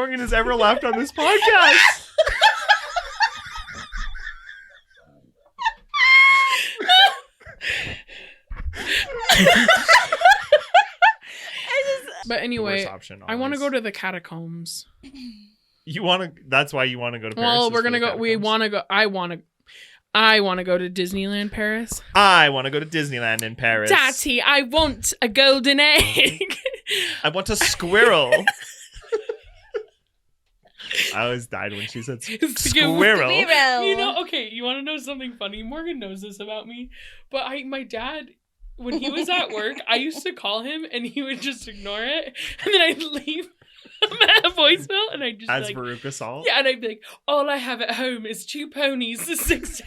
Morgan has ever laughed on this podcast. But anyway, option, I want to go to the catacombs. You want to? That's why you want to go to Paris. Well, we're gonna go. We want to go. I want to go to Disneyland Paris. I want to go to Disneyland in Paris. Daddy, I want a golden egg. I want a squirrel. I always died when she said squirrel. You know, okay, you want to know something funny? Morgan knows this about me, but my dad, when he was at work, I used to call him and he would just ignore it, and then I'd leave a voicemail, and I'd just as like, Veruca Salt. Yeah, and I'd be like, all I have at home is 2 ponies, 6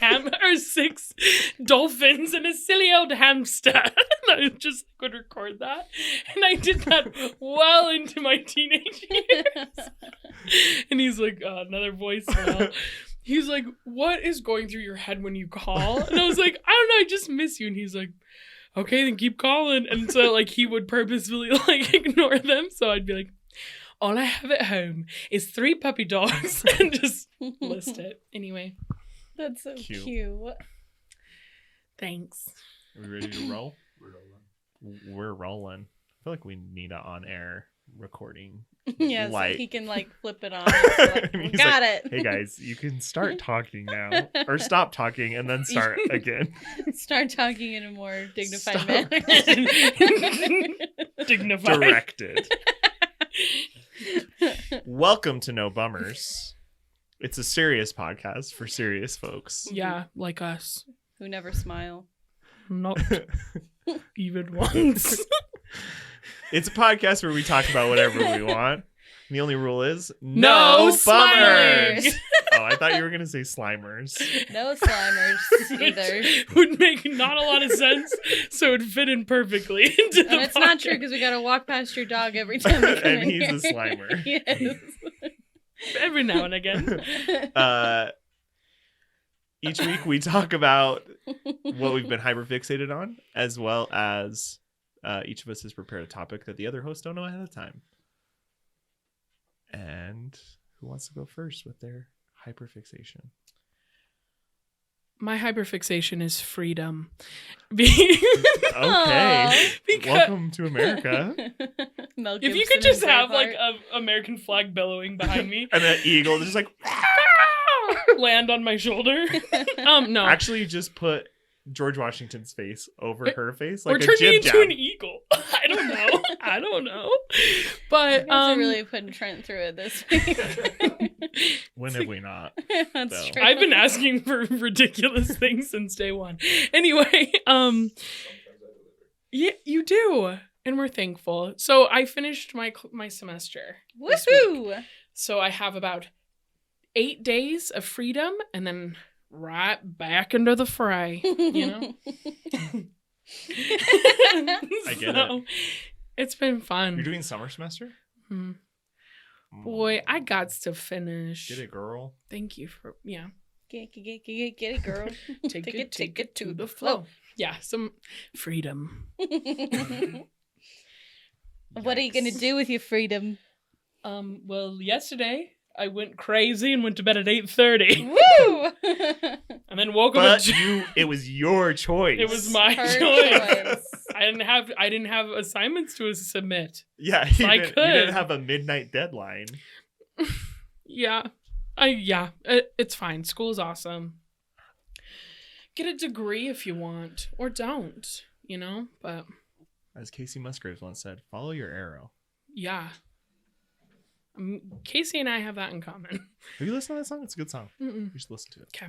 dolphins, and a silly old hamster. And I just would record that, and I did that well into my teenage years. And he's like, another voicemail. He's like, what is going through your head when you call? And I was like, I don't know, I just miss you. And he's like, okay, then keep calling. And so like he would purposefully like ignore them. So I'd be like, all I have at home is 3 puppy dogs, and just list it. Anyway. That's so cute. Thanks. Are we ready to roll? We're rolling. I feel like we need an on-air recording. Yeah, light. so he can like flip it on. So, like, got it. Hey guys, you can start talking now, or stop talking and then start again. Start talking in a more dignified manner. Dignified. Directed. Welcome to No Bummers. It's a serious podcast for serious folks. Yeah, like us. Who never smile. Not even once. It's a podcast where we talk about whatever we want. And the only rule is no bummers. smilers. Oh, I thought you were going to say slimers. No slimers either. Would make not a lot of sense, so it would fit in perfectly into the It's not true because we got to walk past your dog every time we come And in he's here. a slimer. Yes. Every now and again. Each week we talk about what we've been hyperfixated on, as well as each of us has prepared a topic that the other hosts don't know ahead of time. And who wants to go first with their hyperfixation? My hyperfixation is freedom. Okay. Welcome to America. If you could just have like an American flag billowing behind me. And an eagle just like land on my shoulder. No. Actually, just put George Washington's face over her face, like or a turn me jib into jab. an eagle. I don't know. But really putting Trent through it this week. When have we not? That's true. I've been asking for ridiculous things since day one. Anyway, yeah, you do, and we're thankful. So I finished my semester. Woohoo! So I have about 8 days of freedom, and then right back into the fray. You know. I get it. It's been fun. You're doing summer semester? Hmm. Boy, I got to finish. Get it, girl. Thank you for Get it, girl. Take it to the flow. Yeah, some freedom. What are you gonna do with your freedom? Well, yesterday I went crazy and went to bed at 8:30. Woo! And then woke up. But it was your choice. It was my Her choice. I didn't have assignments to submit. Yeah, you didn't have a midnight deadline. Yeah, it's fine. School's awesome. Get a degree if you want, or don't. You know, but as Casey Musgraves once said, follow your arrow. Yeah. Casey and I have that in common. Have you listened to that song? It's a good song. Mm-mm. You should listen to it. Okay.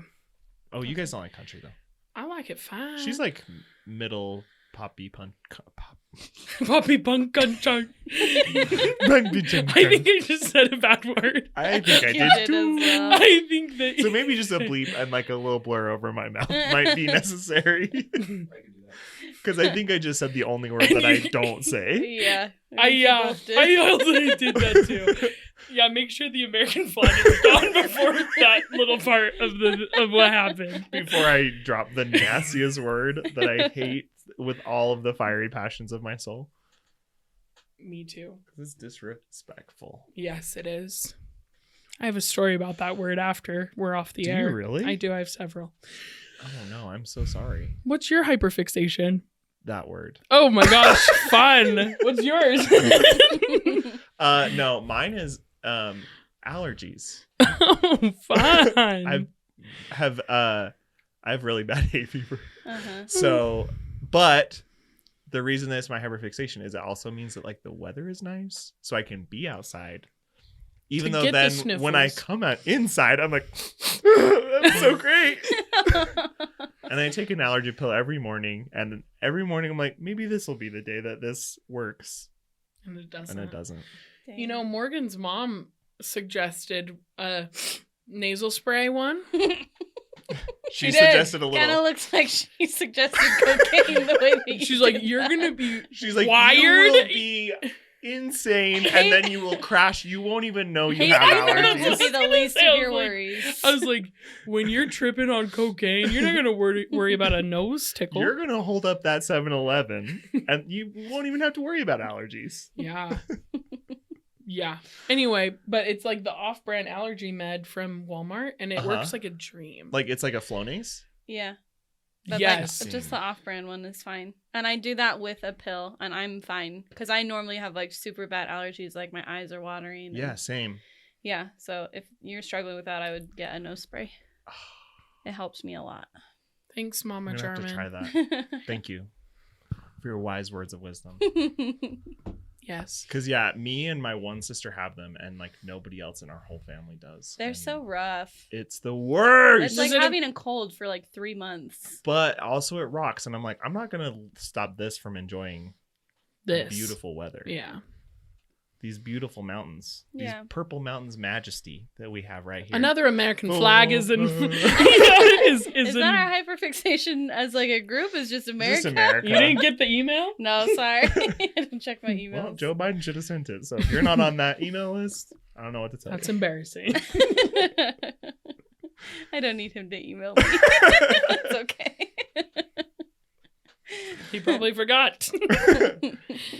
Oh, you guys don't like country, though. I like it fine. She's like middle poppy punk. Poppy punk country. I think I just said a bad word. I think I did too. Well. I think that. So maybe just a bleep and like a little blur over my mouth might be necessary. Because I think I just said the only word that I don't say. Yeah. I also did that too. Yeah, make sure the American flag is gone before that little part of what happened. Before I drop the nastiest word that I hate with all of the fiery passions of my soul. Me too. It's disrespectful. Yes, it is. I have a story about that word after we're off the Do air. you really? I do. I have several. Oh no, I'm so sorry. What's your hyperfixation? That word. Oh my gosh, fun. What's yours? No, mine is allergies. Oh, fun. I have really bad hay fever. Uh-huh. So, but the reason that it's my hyperfixation is it also means that like the weather is nice, so I can be outside. Even To though get the then when I sniffles. come out inside, I'm like, that's so great. And I take an allergy pill every morning, and every morning I'm like, maybe this will be the day that this works, And it doesn't. and it doesn't. You know, Morgan's mom suggested a nasal spray one. She did. suggested a little. Kind of looks like she suggested cocaine the way that you She's like, did you're that. gonna be She's like, wired. you will be insane, and then you will crash. You won't even know you Hey, have I know That that's would allergies. be the gonna least say, I of was your like- worries. I was like, when you're tripping on cocaine, you're not gonna worry about a nose tickle. You're gonna hold up that 7-Eleven, and you won't even have to worry about allergies. Yeah. Yeah. Anyway, but it's like the off-brand allergy med from Walmart, and it Uh-huh. works like a dream. Like it's like a Flonase. Yeah. But yes. like, just the off-brand one is fine. And I do that with a pill, and I'm fine. Because I normally have, like, super bad allergies, like my eyes are watering. and- Yeah, same. Yeah, so if you're struggling with that, I would get a nose spray. It helps me a lot. Thanks, Mama I'm gonna have to try Jarman. that. Thank you for your wise words of wisdom. Yes. Because yeah, me and my one sister have them, and like nobody else in our whole family does. They're And so rough. it's the worst. It's like Is it a- having a cold for like 3 months. But also it rocks, and I'm like, I'm not gonna stop this from enjoying This. beautiful weather. Yeah. These beautiful mountains. Yeah. These purple mountains majesty that we have right here. Another American flag is in. Oh. is Is in. that our hyperfixation as like a group? Is just America? Just America. You didn't get the email? No, sorry. I didn't check my emails. Well, Joe Biden should have sent it. So if you're not on that email list, I don't know what to tell That's you. embarrassing. I don't need him to email me. It's okay. He probably forgot.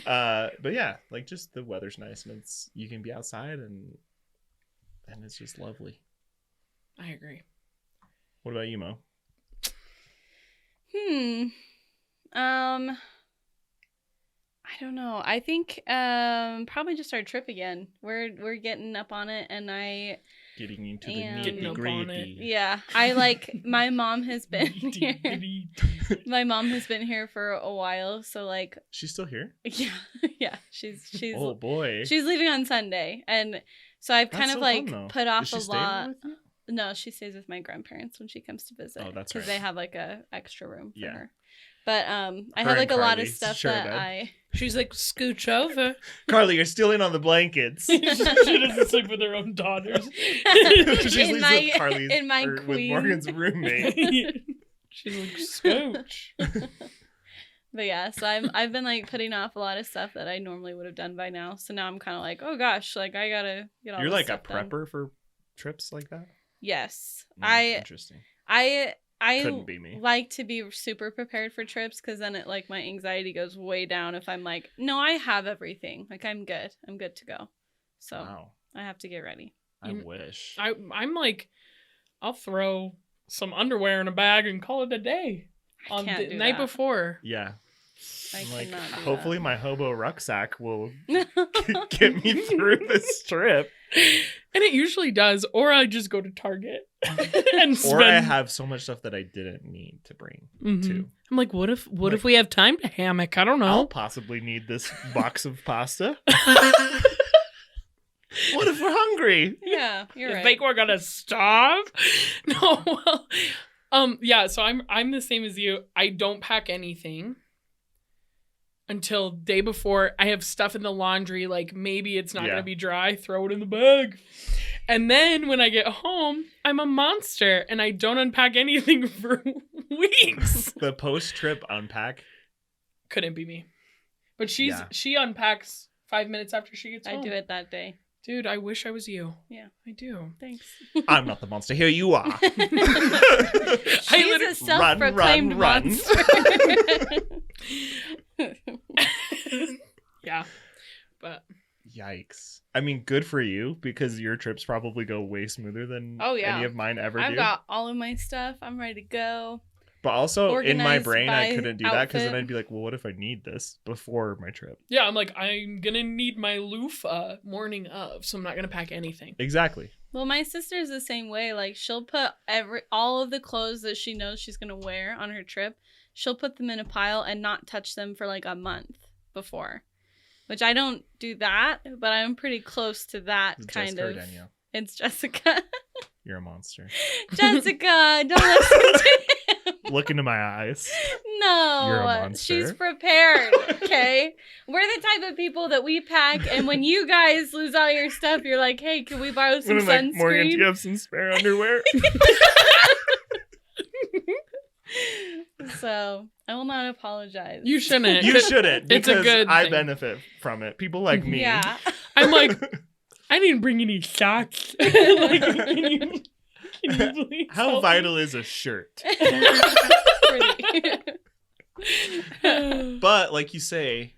But yeah, like just the weather's nice, and it's you can be outside, and it's just lovely. I agree. What about you, Mo? I don't know. I think probably just our trip again. We're getting up on it, and Getting into the And- Getting up on nitty-gritty. yeah, I like my mom has been here. My mom has been here for a while, so like She's still here? yeah, she's Oh boy. she's leaving on Sunday, and so I've kind That's of so like fun, though. put off Is she a staying lot. with you? No, she stays with my grandparents when she comes to visit. Oh, that's because right. they have like a extra room for Yeah. her. But I Her have and like a lot of Carly stuff share a that bed. I She's like, scooch over. Carly, you're still in on the blankets. She doesn't sleep with her own daughters. She sleeps in my with Carly's in my or with queen. Morgan's roommate. She's like, scooch. But yeah, so I've been like putting off a lot of stuff that I normally would have done by now. So now I'm kind of like, oh gosh, like I gotta get all. You're this like a stuff done. prepper for trips like that? Yes, Interesting. I Couldn't be me. like to be super prepared for trips because then it like my anxiety goes way down if I'm like, no, I have everything. Like I'm good to go. So Wow. I have to get ready. I You- wish. I'm like, I'll throw some underwear in a bag and call it a day. I On can't the do night that. before. Yeah. I I'm like, cannot do hopefully my hobo rucksack will that. get me through this trip. And it usually does. Or I just go to Target and spend. Or I have so much stuff that I didn't need to bring Mhm. too. I'm like, what if we have time to hammock? I don't I'll know. possibly need this box of pasta. What if we're hungry? Yeah, you're You right. think we're gonna starve? No, well, yeah. So I'm the same as you. I don't pack anything until day before. I have stuff in the laundry, like maybe it's not Yeah. gonna be dry. Throw it in the bag, and then when I get home, I'm a monster, and I don't unpack anything for weeks. The post-trip unpack. Couldn't be me, but Yeah. she unpacks 5 minutes after she gets I home. do it that day. Dude, I wish I was you. Yeah. I do. Thanks. I'm not the monster. Here you are. She's literally- a self-proclaimed run. monster. Yeah. but Yikes. I mean, good for you, because your trips probably go way smoother than Oh, yeah. any of mine ever I've do. got all of my stuff. I'm ready to go. But also, in my Organized brain, I by couldn't do that, because then outfit. I'd be like, well, what if I need this before my trip? yeah, I'm like, I'm gonna need my loofah morning of, so I'm not gonna pack anything. Exactly. Well, my sister's the same way. Like, she'll put all of the clothes that she knows she's gonna wear on her trip. She'll put them in a pile and not touch them for like a month before. Which I don't do that, but I'm pretty close to that It's kind Jessica or of. Danielle. It's Jessica. You're a monster. Jessica, don't listen to him. Look into my eyes. No, You're a monster. she's prepared. Okay, we're the type of people that we pack, and when you guys lose all your stuff, you're like, "Hey, can we borrow some I'm like, Morgan, do sunscreen?" you have some spare underwear? So I will not apologize. You shouldn't. You shouldn't, It's a because good I thing. benefit from it. People like me. Yeah. I'm like, I didn't bring any socks. Like, can you please How help vital is a shirt? Pretty. me? But like you say,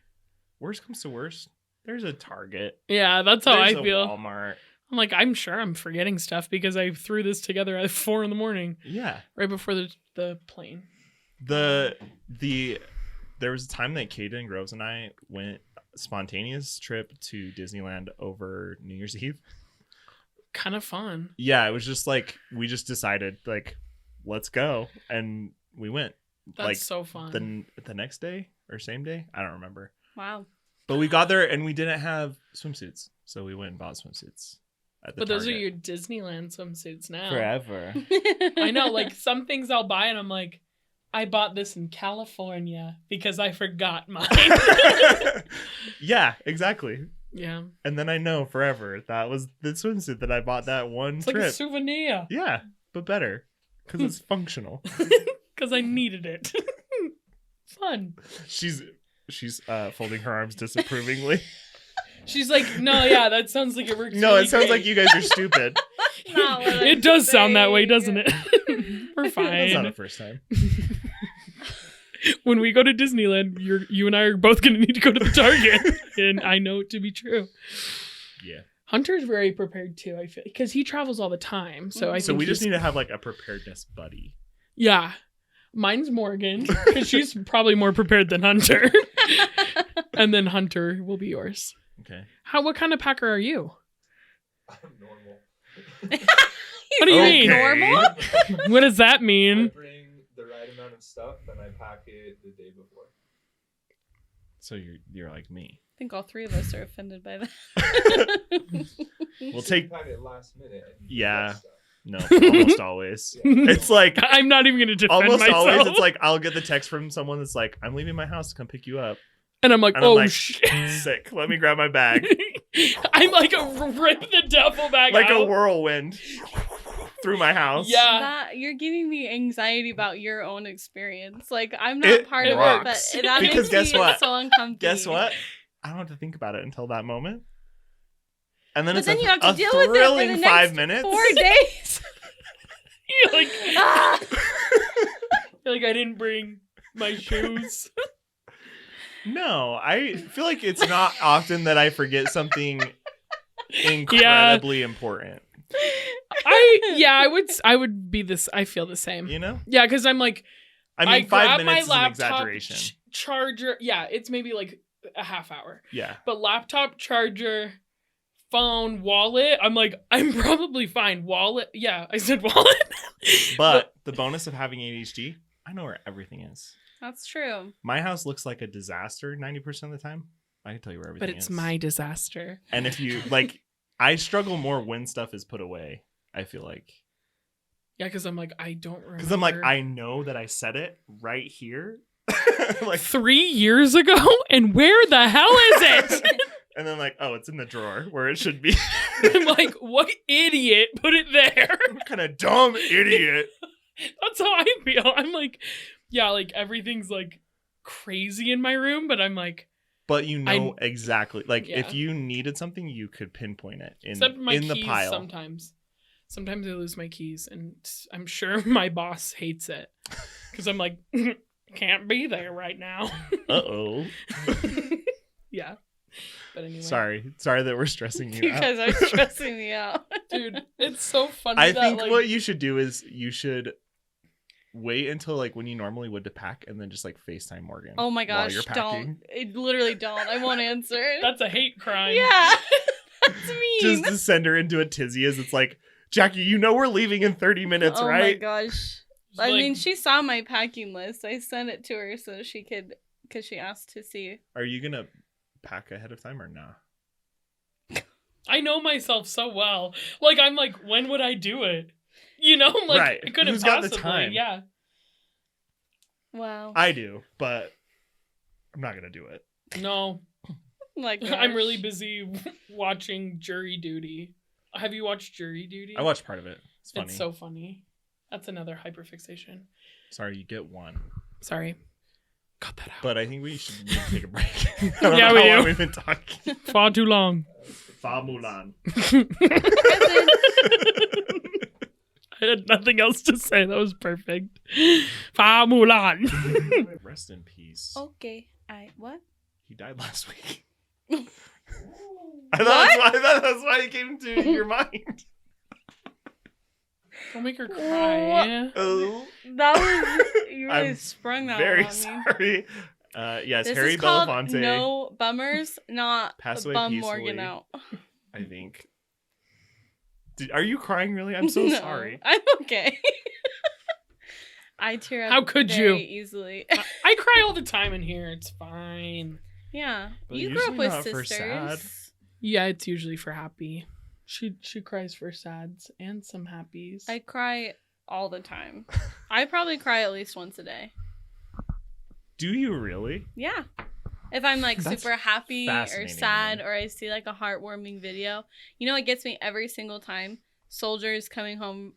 worst comes to worst, there's a Target. Yeah, that's how There's I a feel. Walmart. I'm like, I'm sure I'm forgetting stuff because I threw this together at 4 a.m, Yeah. right before the plane. There was a time that Cade and Groves and I went spontaneous trip to Disneyland over New Year's Eve. Kind of fun. Yeah, it was just like we just decided like let's go, and we went. That's like so fun. the next day or same day, I don't remember. Wow. But we got there and we didn't have swimsuits, so we went and bought swimsuits at the But those are Target. your Disneyland swimsuits now. Forever. I know, like some things I'll buy and I'm like, I bought this in California because I forgot mine. Yeah, exactly. Yeah. And then I know forever that was the swimsuit that I bought that one It's trip. like a souvenir. Yeah, but better because it's functional. Because I needed it. Fun. She's folding her arms disapprovingly. She's like, no, yeah, that sounds like it works. No, really it sounds great. like you guys are stupid. Not what I'm It does sound that way, saying. doesn't it? We're That's not fine. the first time. When we go to Disneyland, you and I are both going to need to go to the Target. And I know it to be true. Yeah. Hunter's very prepared too, I feel, because he travels all the time. So I So think we just he's- need to have like a preparedness buddy. Yeah. Mine's Morgan, because she's probably more prepared than Hunter. And then Hunter will be yours. Okay. What kind of packer are you? I'm normal. What do you Okay. mean? Normal? What does that I mean? bring the right amount of stuff and I pack it the day before. So you're like me. I think all three of us are offended by that. We'll So take you pack it last minute. And you Yeah. get stuff. no, almost always. Yeah. It's like I'm not even going to defend almost myself. always it's like I'll get the text from someone that's like, I'm leaving my house to come pick you up. And I'm like, And I'm oh, like, shit. sick. Let me grab my bag. I'm like rip the duffel bag Like a out. whirlwind through my house. Yeah. You're giving me anxiety about your own experience. Like, I'm not It part of rocks. it, but that Because makes guess me what? so uncomfortable. Guess what? I don't have to think about it until that moment. And then But it's then you have to a deal with it for thrilling the 5 next minutes. 4 days. You're like, Ah! you're like, I didn't bring my shoes. No, I feel like it's not often that I forget something incredibly important. I would be this. I feel the same. You know? Yeah, because I'm like, I mean, 5 grab minutes is my an laptop exaggeration. charger. Yeah, it's maybe like a half hour. Yeah. But laptop, charger, phone, wallet. I'm like, I'm probably fine. Wallet. Yeah, I said wallet. But the bonus of having ADHD, I know where everything is. That's true. My house looks like a disaster 90% of the time. I can tell you where everything But is. it's my disaster. And if you like, I struggle more when stuff is put away. I feel like Yeah, because I'm like, I don't remember. because I'm like, I know that I said it right here, like, 3 years ago, and where the hell is it? and then like, oh, it's in the drawer where it should be. I'm like, what idiot put it there? What kind of dumb idiot? That's how I feel. I'm like, yeah, like everything's like crazy in my room, but I'm like, But you know exactly, like Yeah. if you needed something, you could pinpoint it except my in keys the pile. sometimes. Sometimes I lose my keys, and I'm sure my boss hates it because I'm like, can't be there right now. Uh-oh. Yeah. But anyway. Sorry that we're stressing you You out. guys are stressing me out. Dude, it's so funny. I that, think like, what you should do is you should wait until like when you normally would to pack, and then just like FaceTime Morgan. Oh my while gosh, you're packing. don't. Literally don't. I won't answer. That's a hate crime. Yeah. That's mean. Just to send her into a tizzy as it's like, Jackie, you know we're leaving in 30 minutes, oh right? my gosh. Just I like, mean, she saw my packing list. I sent it to her so she could, because she asked to see. Are you gonna pack ahead of time or not? I know myself so well. Like, I'm like, when would I do it? You know, like, Right. I couldn't Who's got possibly. the time? Yeah. Wow. I do, but I'm not gonna do it. No. Like, I'm really busy watching Jury Duty. Have you watched Jury Duty? I watched part of it. It's funny. It's so funny. That's another hyperfixation. Sorry, you get one. Sorry. Cut that out. But I think we should take a break. I don't Yeah, know we how long do. we've been talking. Far too long. Fa Mulan. I had nothing else to say. That was perfect. Fa Mulan. Rest in peace. Okay. What? He died last week. I thought that's why it came to your mind. Don't make her cry. Oh, That was, you really I'm sprung that very one on me. sorry. Yes, This Harry is called Belafonte. No Bummers, not Pass away Bum peacefully. Morgan out. I think. Are you crying really? I'm so No, sorry. I'm okay. I tear up How could very you? easily. I cry all the time in here. It's fine. Yeah. But You grew up usually with not for sad. sisters. Yeah, it's usually for happy. She cries for sads and some happies. I cry all the time. I probably cry at least once a day. Do you really? Yeah. If I'm like That's super happy or fascinating to sad me. or I see like a heartwarming video, you know what gets me every single time? Soldiers coming home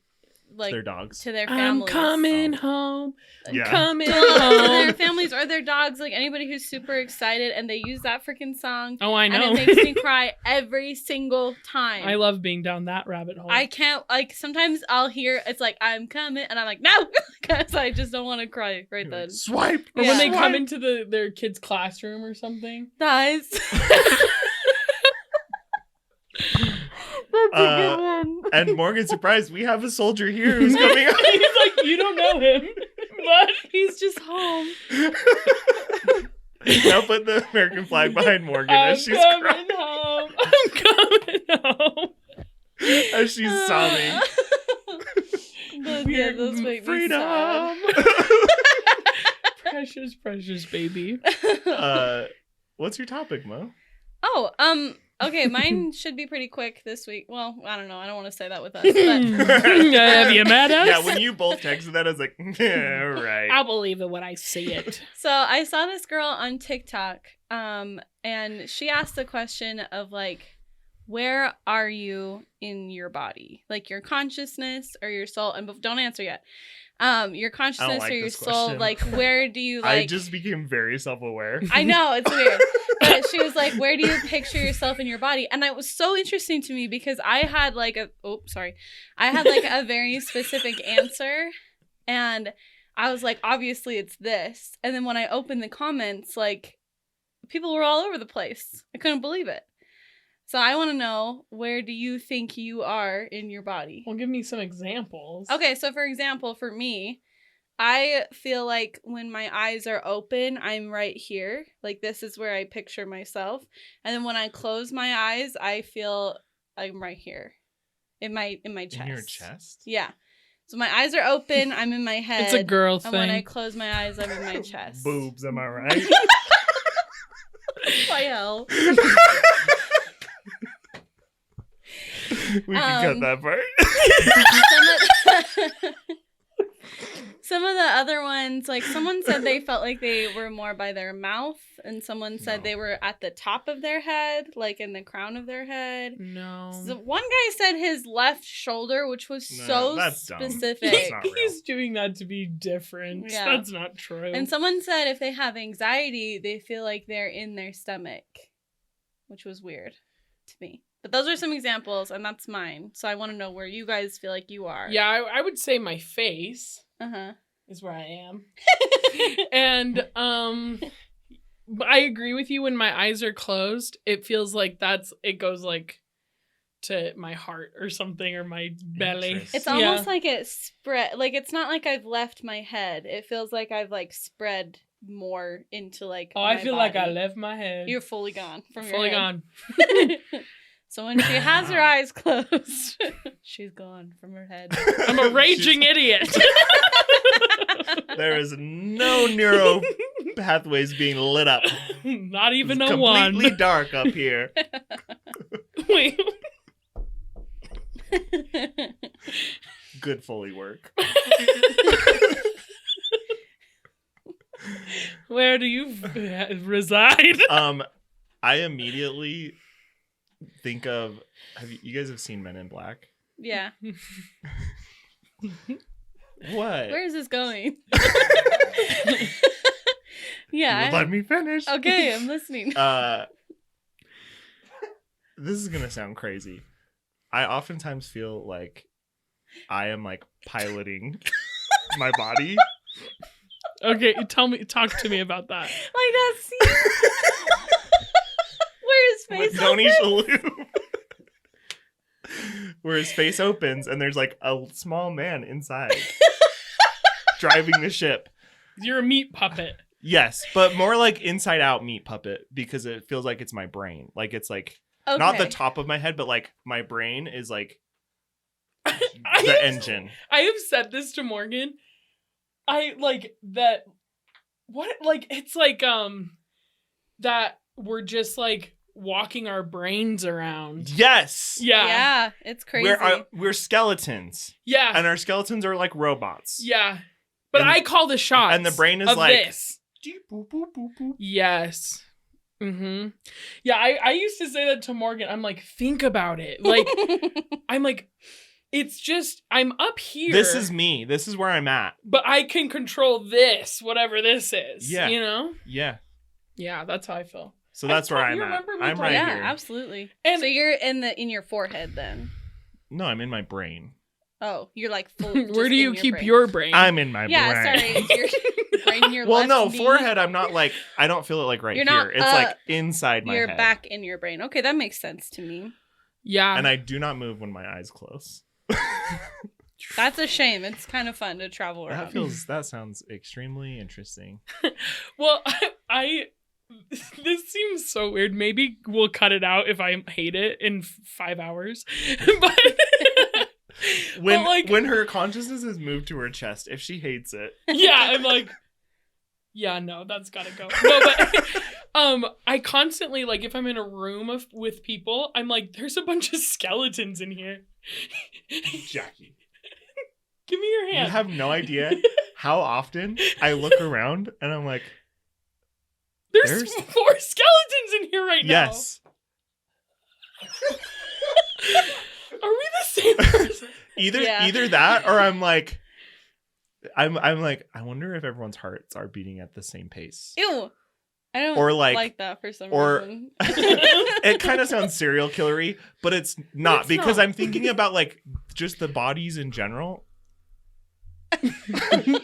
like Their dogs. to their I'm families. coming home. I'm Yeah. coming To their home. families or their dogs, like anybody who's super excited and they use that freaking song. Oh, I know. And it makes me cry every single time. I love being down that rabbit hole. I can't, like, sometimes I'll hear it's like, I'm coming, and I'm like, no, because I just don't want to cry right then. Swipe. Or when they Yeah. come into their kid's classroom or something. Guys. That's a good one. And Morgan's surprised we have a soldier here who's coming up. He's like, you don't know him. But He's just home. Now put the American flag behind Morgan I'm as she's coming crying, home. I'm coming home. as she's sobbing. Yeah, those make me Freedom. sad. Precious, precious baby. What's your topic, Mo? Oh, okay, mine should be pretty quick this week. Well, I don't know. I don't want to say that with us, but Have you met us? Yeah, when you both texted that, I was like, yeah, right. I'll believe it when I see it. so I saw this girl on TikTok, and she asked the question of like, where are you in your body? Like your consciousness or your soul? And don't answer yet. Your consciousness like or your this soul, question. like where do you like I just became very self-aware. I know, it's weird. But she was like, where do you picture yourself in your body? And it was so interesting to me because I had like a very specific answer. And I was like, obviously it's this. And then when I opened the comments, like people were all over the place. I couldn't believe it. So I want to know, where do you think you are in your body? Well, give me some examples. Okay, so for example, for me, I feel like when my eyes are open, I'm right here. Like this is where I picture myself. And then when I close my eyes, I feel I'm right here. In my chest. In your chest? Yeah. So my eyes are open, I'm in my head. It's a girl And when I thing. close my eyes, I'm in my chest. Boobs, am I right? Why hell? We can cut that part. Some of the other ones, like someone said they felt like they were more by their mouth, and someone said they were at the top of their head, like in the crown of their head. No. So one guy said his left shoulder, which was No, so that's dumb. specific. That's not real. He's doing that to be different. Yeah. That's not true. And someone said if they have anxiety, they feel like they're in their stomach, which was weird to me. But those are some examples, and that's mine. So I want to know where you guys feel like you are. Yeah, I would say my face Uh-huh. is where I am. And I agree with you. When my eyes are closed, it feels like it goes like to my heart or something, or my belly. Interesting. It's almost like it spread. Like, it's not like I've left my head. It feels like I've like spread more into like. Oh, I my feel like I body. left my head. You're fully gone from fully your head. gone. So when she has her Wow. eyes closed, she's gone from her head. I'm a raging idiot. There is no neural pathways being lit up. Not even It's a one. completely dark up here. Wait. Good Foley work. Where do you reside? I immediately think of. You guys have seen Men in Black? Yeah. What? Where is this going? Yeah. Let me finish. Okay, I'm listening. This is gonna sound crazy. I oftentimes feel like I am like piloting my body. Okay, talk to me about that. Like that scene where his face With Tony opens. Shalhoub. Where his face opens and there's like a small man inside driving the ship. You're a meat puppet. Yes, but more like inside out meat puppet because it feels like it's my brain. Like it's like not the Okay. top of my head, but like my brain is like I the have- engine. I have said this to Morgan. I like that. What? Like, it's like, that we're just like walking our brains around. Yes. Yeah. Yeah, it's crazy. We're skeletons. Yeah. And our skeletons are like robots. Yeah. But And- I call the shots. and the brain is of like- this. Boop, boop, boop, boop. Yes. Mm-hmm. Yeah, I used to say that to Morgan. I'm like, think about it. Like, I'm like, it's just, I'm up here. This is me. This is where I'm at. But I can control this, whatever this is. Yeah. You know? Yeah. Yeah, that's how I feel. So that's where I'm you at. remember me I'm talking- right yeah, here. absolutely. And- so you're in your forehead then. No, I'm in my brain. Oh, you're like full. Where do you keep brain. your brain? I'm in my Yeah, brain. sorry. Is your brain in your Well, left no, knee? forehead. I'm not like I don't feel it like right You're here. not, It's like inside my You're head. back in your brain. Okay, that makes sense to me. Yeah. And I do not move when my eyes close. That's a shame. It's kind of fun to travel around. That sounds extremely interesting. Well, I this seems so weird. Maybe we'll cut it out if I hate it in 5 hours. But When but, like, when her consciousness is moved to her chest, if she hates it, yeah, I'm like, yeah, no, that's gotta go. No, but I constantly, like, if I'm in a room with people, I'm like, there's a bunch of skeletons in here. Jackie, Give me your hand. you have no idea how often I look around and I'm like, there's 4 skeletons in here right now. yes. Are we the same person? Yeah. Either that or I'm like I wonder if everyone's hearts are beating at the same pace. Ew. I don't Or, like, like- that for some or- reason. It kind of sounds serial killery, but it's not It's because not. I'm thinking about like just the bodies in general. I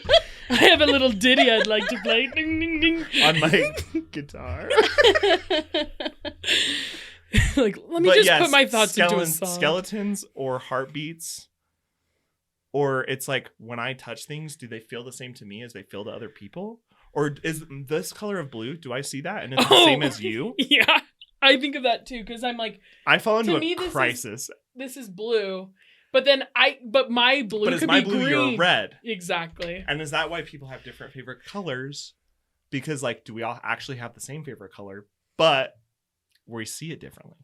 have a little ditty I'd like to play. Ding, ding, ding. On my guitar. Like, let me But just yes, put my thoughts into a song. skeletons or heartbeats. Or it's like when I touch things, do they feel the same to me as they feel to other people? Or is this color of blue? Do I see that and it's the same as you? Yeah, I think of that too because I'm like, I fall into To a me, this is- crisis. this is blue, but then my blue But is could my be blue green. your red? Exactly. And is that why people have different favorite colors? Because like, do we all actually have the same favorite color, but we see it differently?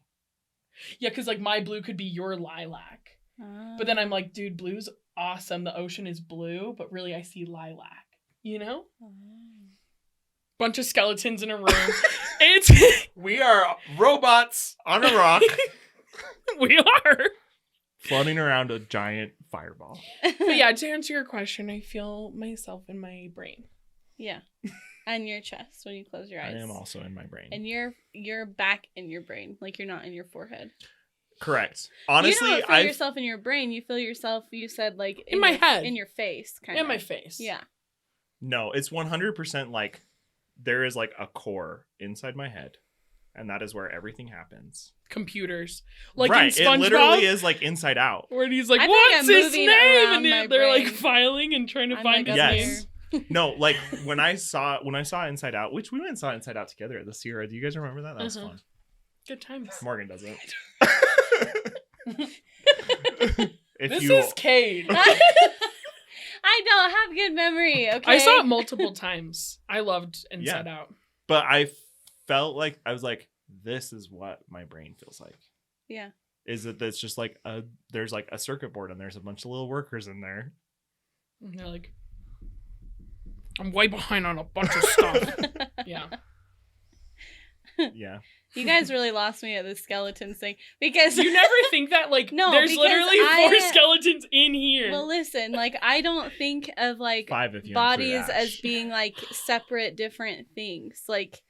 Yeah, because like my blue could be your lilac, but then I'm like, dude, blue's awesome. The ocean is blue, but really I see lilac. You know, bunch of skeletons in a room. It's We are robots on a rock we are. floating around a giant fireball. But yeah, to answer your question, I feel myself in my brain. Yeah. And your chest when you close your I eyes. am also in my brain. And you're back in your brain, like you're not in your forehead. Correct. Honestly, you don't feel I yourself in your brain. You feel yourself. You said like In my your- head. in your face, kind In of. my face. Yeah. no, it's 100% like there is like a core inside my head, and that is where everything happens. Computers, like right, in SpongeBob, it literally is like Inside Out. where he's like, I feel like "What's I'm his moving name?" around my And they're like brain. filing and trying to I'm, find like, his up name. here. No, like when I saw Inside Out, which we went and saw Inside Out together at the Sierra. Do you guys remember that? That was fun. Good times. Morgan doesn't. This is Cade. I don't have good memory. Okay. I saw it multiple times. I loved Inside Out. But I felt like I was like, this is what my brain feels like. Yeah. Is that it's just like there's like a circuit board and there's a bunch of little workers in there. And they're like, I'm way behind on a bunch of stuff. Yeah. Yeah. You guys really lost me at the skeletons thing because You never think that, like, No, there's because literally I- 4 skeletons in here. Well, listen, like I don't think of like 5 if you bodies include as Ash. being like separate different things. Like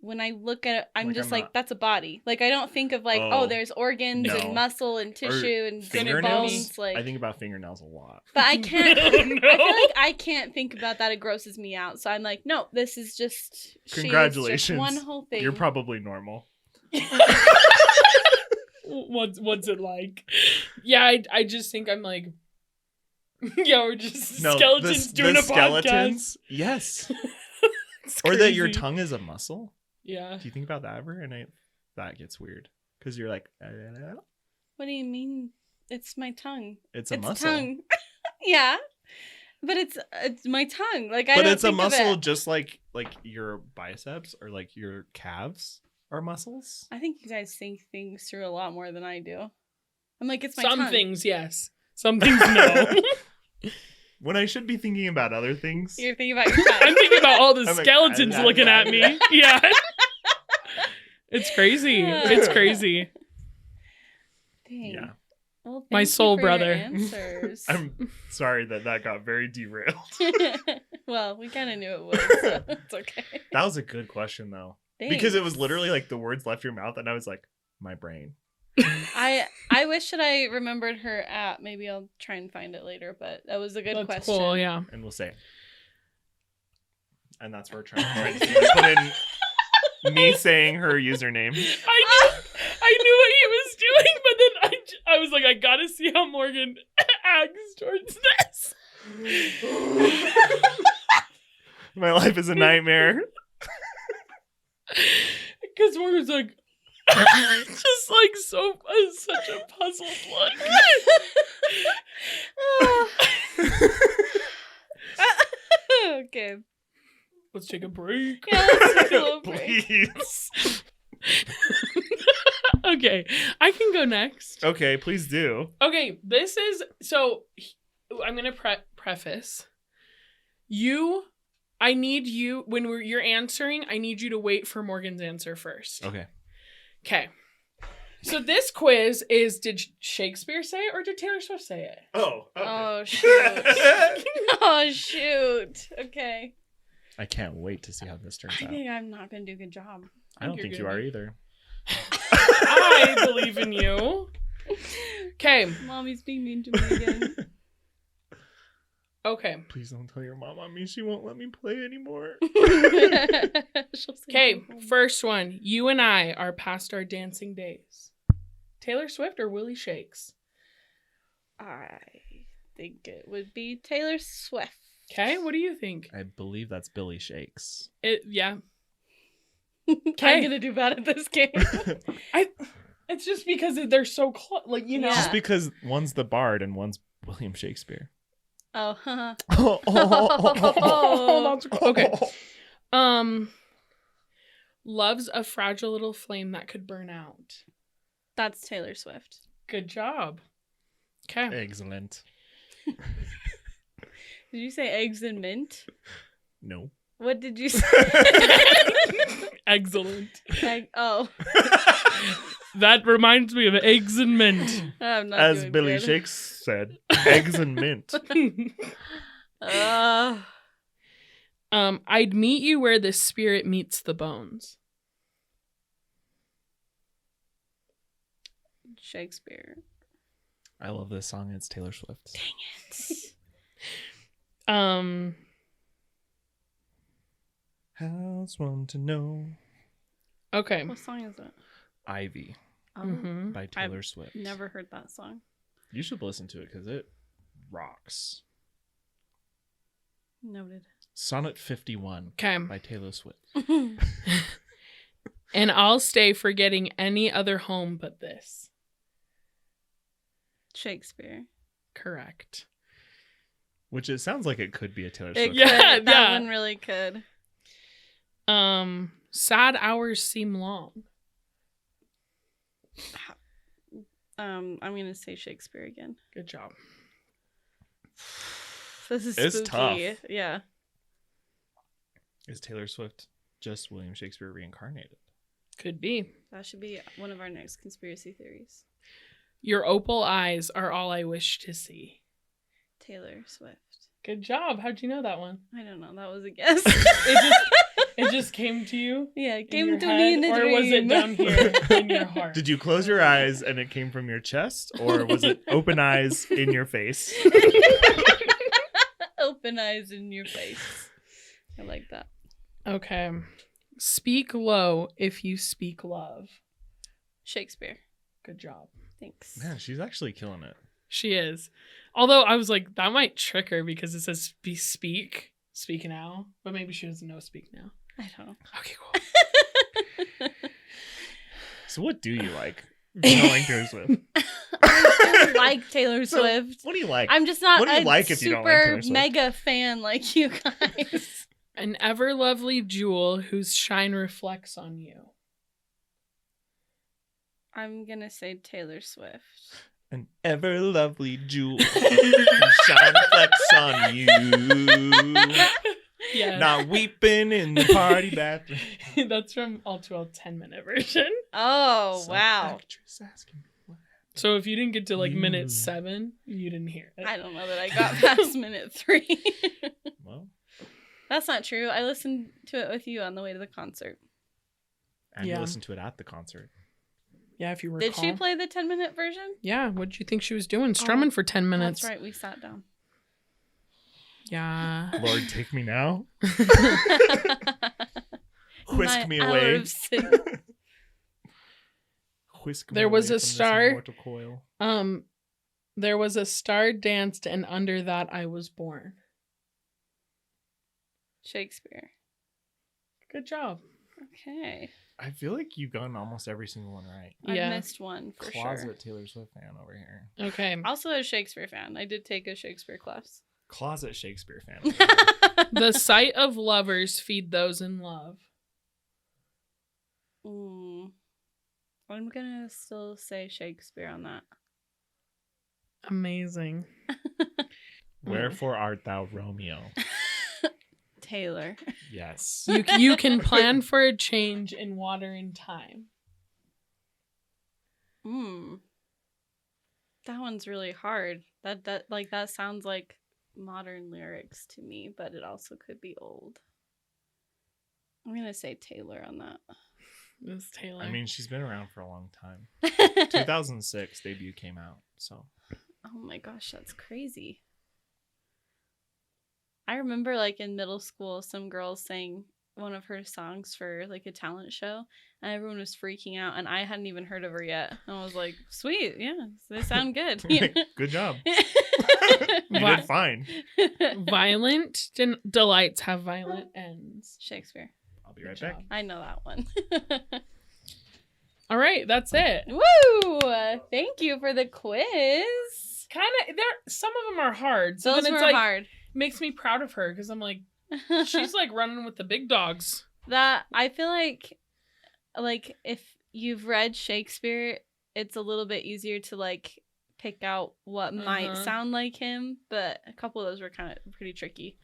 when I look at it, I'm Like, just I'm like not- that's a body. Like I don't think of like Oh, there's organs no. and muscle and tissue and fingernails. bones. Like, I think about fingernails a lot. but I can't. Oh, I feel no. like I can't think about that. It grosses me out. So I'm like, no, this is just she is just Congratulations. one whole thing. You're probably normal. What's it like? Yeah, I just think I'm like, yeah, we're just No, skeletons doing a podcast. skeletons. Yes. It's Or that your crazy. tongue is a muscle. Yeah. Do you think about that ever? And that gets weird because you're like, What do you mean? It's my tongue. it's a It's muscle. tongue. Yeah, but it's my tongue. Like I But don't it's a think of muscle it. just like your biceps or like your calves are muscles. I think you guys think things through a lot more than I do. I'm like, it's my Some tongue. things, yes. Some things, no. When I should be thinking about other things. You're thinking about your tongue. I'm thinking about all the I'm like, skeletons I- looking at me. Yeah. It's crazy. It's crazy. Dang. Yeah. Well, My thank you soul for your brother. answers. I'm sorry that got very derailed. Well, we kind of knew it would, so it's okay. That was a good question though. Thanks. Because it was literally like the words left your mouth and I was like, my brain. I wish that I remembered her app. Maybe I'll try and find it later. But that was a good That's question. cool, yeah. And we'll say it. And that's where we're trying to put in me saying her username. I knew what he was doing, but then I was like, I gotta see how Morgan acts towards this. My life is a nightmare. Because Morgan's like, just like so, such a puzzled look. Okay. Let's take a break. Yeah, let's take a little break. Please. Okay, I can go next. Okay, please do. Okay, this is so. I'm gonna preface. I need you when you're answering. I need you to wait for Morgan's answer first. Okay. Okay. So this quiz is: did Shakespeare say it or did Taylor Swift say it? Oh. Okay. Oh shoot. Oh shoot. Okay. I can't wait to see how this turns I out. think I'm not gonna do a good job. I don't you're think you gonna are be- either. I believe in you. Okay. Mommy's being mean to me again. Okay. Please don't tell your mom on me. She won't let me play anymore. She'll say Okay. something. First one. You and I are past our dancing days. Taylor Swift or Willie Shakes? I think it would be Taylor Swift. Okay. What do you think? I believe that's Billy Shakes. Yeah. I'm gonna do bad at this game. It's just because they're so close. Like, you know. Yeah. Just because one's the Bard and one's William Shakespeare. Oh, haha. Oh, that's cool. Okay. Loves a fragile little flame that could burn out. That's Taylor Swift. Good job. Okay. Excellent. Did you say eggs and mint? No. What did you say? Excellent. Oh, That reminds me of eggs and mint. I'm not As doing Billy good. Shakes said, eggs and mint. I'd meet you where the spirit meets the bones. Shakespeare. I love this song. It's Taylor Swift. Dang it. How's one to know? Okay. What song is it? Ivy Oh, Mhm. by Taylor Swift. never heard that song. You should listen to it because it rocks. Noted. Sonnet 51 Okay. by Taylor Swift. And I'll stay forgetting any other home but this. Shakespeare. Correct. Which it sounds like it could be a Taylor It Swift. could. Yeah, That yeah. one really could. Sad hours seem long. I'm gonna say Shakespeare again. Good job. This is It's spooky. tough. Yeah. Is Taylor Swift just William Shakespeare reincarnated? Could be. That should be one of our next conspiracy theories. Your opal eyes are all I wish to see. Taylor Swift. Good job. How'd you know that one? I don't know. That was a guess. It just came to you? Yeah, it In came your to head, me in a or dream. was it down here in your heart? Did you close your eyes and it came from your chest? Or was it open eyes in your face? Open eyes in your face. I like that. Okay. Speak low if you speak love. Shakespeare. Good job. Thanks. Man, she's actually killing it. She is. Although I was like, that might trick her because it says speak now. But maybe she doesn't know speak now. I don't know. Okay, cool. So what do you like? You don't like Taylor Swift. I don't like Taylor So, Swift. what do you like? I'm just not What do you a like if you don't like super Taylor Swift? mega fan like you guys. An ever lovely jewel whose shine reflects on you. I'm gonna say Taylor Swift. An ever lovely jewel shine reflects on you. Yeah. Not weeping in the party bathroom. That's from All Too Well 10-minute version. Oh, Some wow. actress asking me what So if you didn't get to like You. minute 7, you didn't hear it. I don't know that I got past minute 3. Well, That's not true. I listened to it with you on the way to the concert. and Yeah. you listened to it at the concert. Yeah, if you recall. Did she play the 10-minute version? Yeah, what'd you think she was doing? Strumming for 10 minutes. That's right. We sat down. Yeah. Lord, take me now. My Whisk me hour away. of sin. Whisk me There was away a from this star- mortal coil. There was a star danced, and under that I was born. Shakespeare. Good job. Okay. I feel like you've gotten almost every single one right. Yeah. I missed one for Closet sure. Taylor Swift fan over here. Okay. Also a Shakespeare fan. I did take a Shakespeare class. Closet Shakespeare fan. The sight of lovers feed those in love. I'm gonna still say Shakespeare on that. Amazing. Wherefore art thou Romeo? Taylor. Yes. You can plan for a change in water and time. That one's really hard. That sounds like modern lyrics to me, but it also could be old. I'm gonna say Taylor on that. This is Taylor. I mean, she's been around for a long time. 2006 debut came out, so. Oh my gosh, that's crazy. I remember like in middle school, some girls sang one of her songs for like a talent show, and everyone was freaking out, and I hadn't even heard of her yet. And I was like, sweet, yeah, they sound good. Good job. You Wow. did fine. Violent delights have violent ends. Shakespeare. I'll be Good right back. job. I know that one. All right, that's it. Woo! Thank you for the quiz. Kind of. Some of them are hard. So Those then were it's like hard. makes me proud of her because I'm like, she's like running with the big dogs. That I feel like if you've read Shakespeare, it's a little bit easier to like pick out what might sound like him, but a couple of those were kind of pretty tricky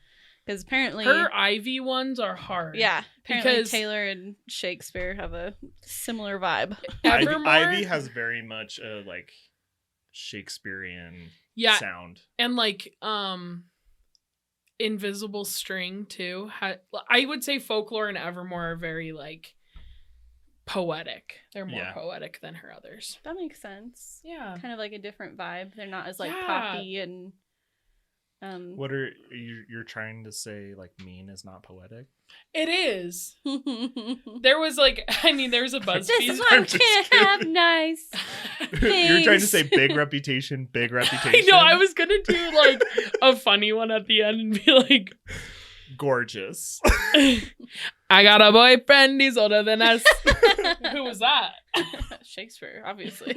because apparently Her Ivy ones are hard. yeah, apparently because- Taylor and Shakespeare have a similar vibe. Evermore, Ivy has very much a like Shakespearean yeah, sound. and like Invisible String too. I would say Folklore and Evermore are very like poetic. They're more Yeah. poetic than her others. That makes sense. Yeah. Kind of like a different vibe. They're not as like Yeah. poppy and What are you're trying to say? Like, mean is not poetic? It is. There was like, I mean, there's a BuzzFeed. This is why we can't have nice. You're trying to Things. say big reputation, big I reputation. know. I was gonna do like a funny one at the end and be like, Gorgeous. "I got a boyfriend. He's older than us." Who was that? Shakespeare, obviously.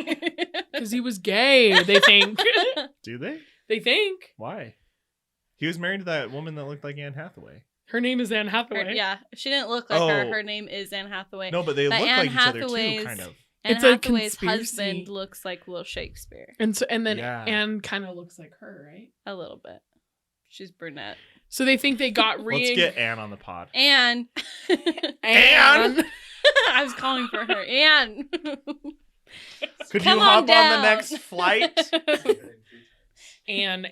Because he was gay. They think. Do they? They think Why? He was married to that woman that looked like Anne Hathaway. her name is Anne Hathaway. Yeah, she didn't look like her. Oh. Her name is Anne Hathaway. No, but they But look Anne like each other too, Hathaway's- kind of. Anne It's a Hathaway's conspiracy. husband looks like Will Shakespeare And then Yeah. Anne kind of looks like her, right? a little bit. She's brunette. So they think they got Let's get Anne on the pod. Anne. Anne. I was calling for her. Anne. Could Come you hop on the down. next flight? Anne.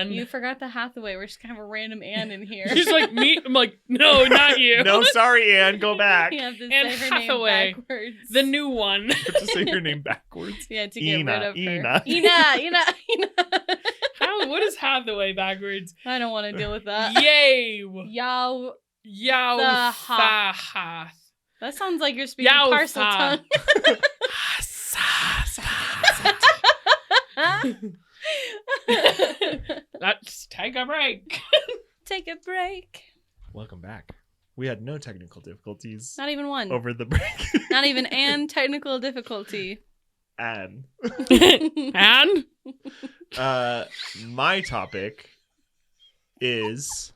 You forgot the Hathaway. We're just gonna have a random Anne in here. She's like me. I'm like, no, not you. No, sorry, Anne. Go back. You have to Anne say her Hathaway. name backwards. The new one. You have to say your name backwards. Yeah, to get rid of her. Ina. Ina. How? What is Hathaway backwards? I don't want to deal with that. Yay. Yow. Yow. The Tha. Hath. That sounds like you're speaking Yow parcel tha. tongue. Let's take a break. Take a break. Welcome back. We had no technical difficulties Not even one. over the break. Not even an technical difficulty. Anne. And My topic is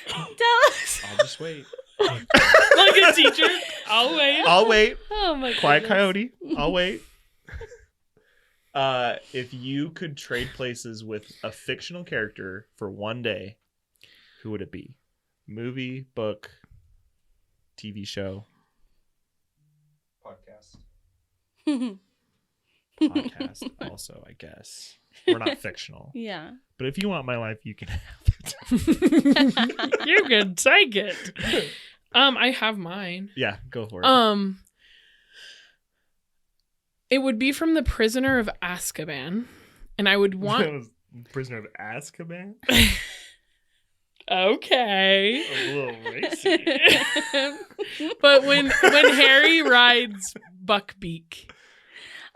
Tell us. I'll just wait. like a teacher. I'll wait. I'll wait. Oh my Quiet goodness. coyote. I'll wait. If you could trade places with a fictional character for one day, who would it be? Movie, book, TV show, Podcast. podcast. Also, I guess we're not fictional, Yeah. but if you want my life, you can have it. You can take it. I have mine. Yeah, go for it. It would be from The Prisoner of Azkaban, and I would want. Prisoner of Azkaban. Okay. A little racy. But when Harry rides Buckbeak,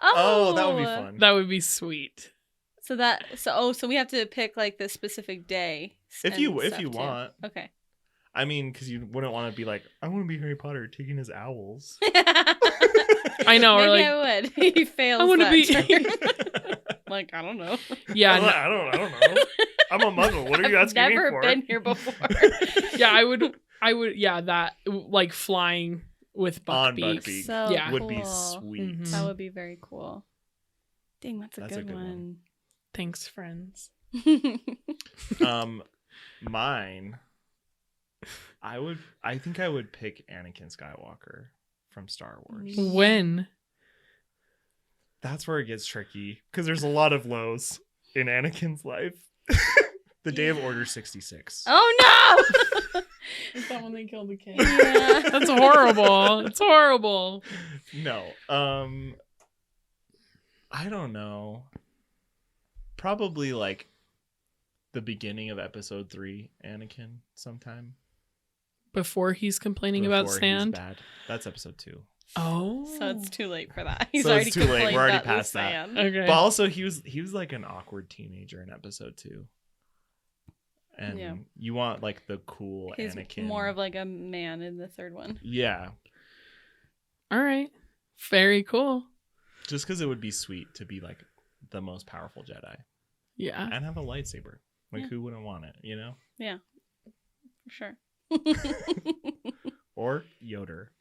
Oh, that would be fun. that would be sweet. So we have to pick like the specific day. If and you stuff, too. want. Okay. I mean, because you wouldn't want to be like, I want to be Harry Potter taking his owls. I know, or Maybe like, I would. He fails. I want to that be. turn. Like, I don't know. Yeah, I don't know. I'm a muggle. What are you I've asking me never for? been here before. yeah, I would. Yeah, that like flying with On Buckbeak. Buckbeak. So Yeah. Would be cool. sweet. Mhm. That would be very cool. Dang, that's a good one. one. Thanks, friends. Mine. I think I would pick Anakin Skywalker from Star Wars. When? That's where it gets tricky because there's a lot of lows in Anakin's life. The day of Order 66. Oh no! Is that when they killed the kid? Yeah. That's horrible. It's horrible. No. I don't know. Probably like the beginning of episode 3, Anakin sometime. Before he's complaining about Before he's sand. bad. That's episode 2. Oh. So it's too late for that. He's So already it's too late. complained We're already about the past that. sand. Okay. But also he was like an awkward teenager in episode 2. And Yeah. you want like the cool He's Anakin. more of like a man in the third one. Yeah. All right. Very cool. Just because it would be sweet to be like the most powerful Jedi Yeah. and have a lightsaber. Like Yeah. who wouldn't want it, you know? Yeah, for sure. Or Yoder.